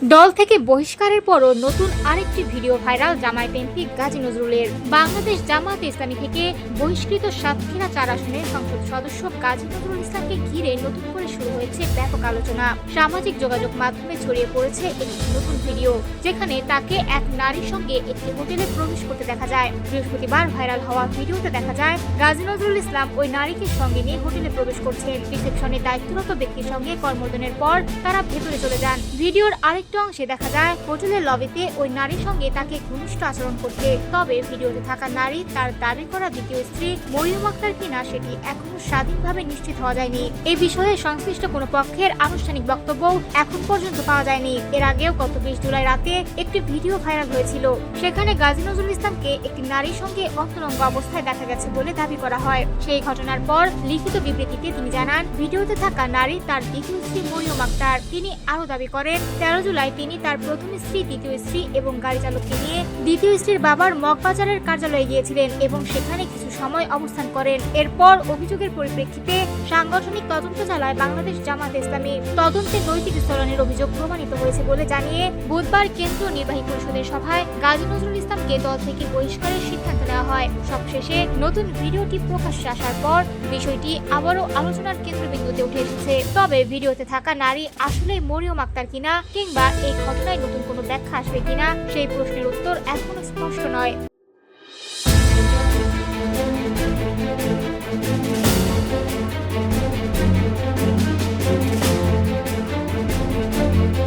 দল থেকে বহিষ্কারের পরও নতুন আরেকটি video viral Jamaat MP Gazi নজরুলের। বাংলাদেশ জামায়াত ইসলামী থেকে বহিষ্কৃত সাতক্ষীরা 4 আসনের সংসদ সদস্য গাজী নজরুল ইসলামকে ঘিরে নতুন করে শুরু হয়েছে ব্যাপক আলোচনা। সামাজিক যোগাযোগ মাধ্যমে ছড়িয়ে পড়েছে একটি নতুন ভিডিও, যেখানে তাকে এক নারীর সঙ্গে একটি হোটেলে প্রবেশ করতে দেখা যায়। বৃহস্পতিবার ভাইরাল হওয়া ভিডিওতে দেখা যায় গাজী নজরুল ইসলাম ওই নারীকে সঙ্গে নিয়ে হোটেলে প্রবেশ করছেন। রিসেপশনে দায়িত্বরত ব্যক্তির সঙ্গে কর্মোদ্যানের পর তারা ভেতরে চলে যান। ভিডিওর আরেকটি অংশে দেখা যায় হোটেলের লবিতে ওই নারীর সঙ্গে তাকে ঘনিষ্ঠ আচরণ করতে। তবে ভিডিওতে থাকা নারী তার দাবি করা দ্বিতীয় স্ত্রী মরিয়ম আক্তার কিনা সেটি এখনো স্বাধীনভাবে নিশ্চিত হওয়া যায়নি। এই বিষয়ে সংশ্লিষ্ট কোনো পক্ষের আনুষ্ঠানিক বক্তব্য এখন পর্যন্ত পাওয়া যায়নি। এর আগেও গত 20 জুলাই রাতে একটি ভিডিও ভাইরাল হয়েছিল, সেখানে গাজী নজরুল ইসলামকে একটি নারীর সঙ্গে অন্তরঙ্গ অবস্থায় দেখা গেছে বলে দাবি করা হয়। সেই ঘটনার পর লিখিত বিবৃতিতে তিনি জানান, ভিডিওতে থাকা নারী তার দ্বিতীয় স্ত্রী মরিয়ম আক্তার। তিনি আরো দাবি করেন 13 জুলাই তিনি তার প্রথম স্ত্রী, দ্বিতীয় স্ত্রী এবং গাড়ি চালককে নিয়ে দ্বিতীয় স্ত্রীর বাবার মগবাজারের কার্যালয়ে গিয়েছিলেন এবং সেখানে কিছু সময় অবস্থান করেন। এরপর অভিযোগের পরিপ্রেক্ষিতে সাংগঠনিক তদন্ত চালায় বাংলাদেশ জামায়াত ইসলামী। তদন্তে নৈতিক স্থলনের অভিযোগ প্রমাণিত হয়েছে বলে জানিয়ে বুধবার কেন্দ্রীয় নির্বাহী পরিষদের সভায় গাজী নজরুল ইসলামকে দল থেকে বহিষ্কারের সিদ্ধান্ত নেওয়া হয়। সবশেষে নতুন ভিডিওটি প্রকাশ্যে আসার পর বিষয়টি আবারও আলোচনার কেন্দ্রবিন্দুতে উঠে এসেছে। তবে ভিডিওতে থাকা নারী আসলে মরিয়ম আক্তার কিনা কিংবা এই ঘটনায় নতুন কোনো ব্যাখ্যা আসবে কিনা সেই প্রশ্নের উত্তর এখনো স্পষ্ট নয়।